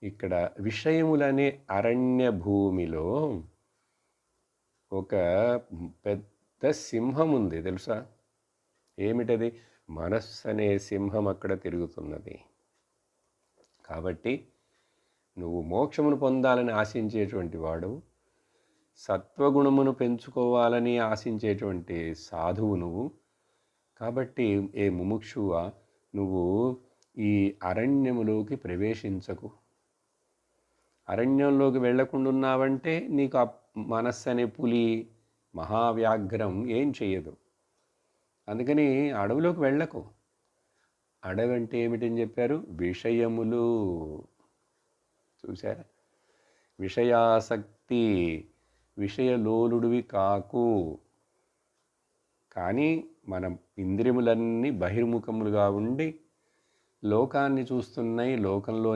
ఇక్కడ విషయములనే అరణ్య భూమిలో ఒక పెద్ద సింహం ఉంది తెలుసా? ఏమిటది? మనస్సు అనే సింహం అక్కడ తిరుగుతున్నది. కాబట్టి నువ్వు మోక్షమును పొందాలని ఆశించేటువంటి వాడు, సత్వగుణమును పెంచుకోవాలని ఆశించేటువంటి సాధువు నువ్వు. కాబట్టి ఏ ముముక్షువా, నువ్వు ఈ అరణ్యములోకి ప్రవేశించకు. అరణ్యంలోకి వెళ్లకుండా ఉన్నావంటే నీకు ఆ మనస్సు అనే పులి, మహావ్యాఘ్రం ఏం చెయ్యదు. అందుకని అడవిలోకి వెళ్ళకు. అడవి అంటే ఏమిటని చెప్పారు? విషయములు. చూసారా? విషయాసక్తి, విషయలోలుడివి కాకు. కానీ మన ఇంద్రియములన్నీ బహిర్ముఖములుగా ఉండి లోకాన్ని చూస్తున్నాయి, లోకంలో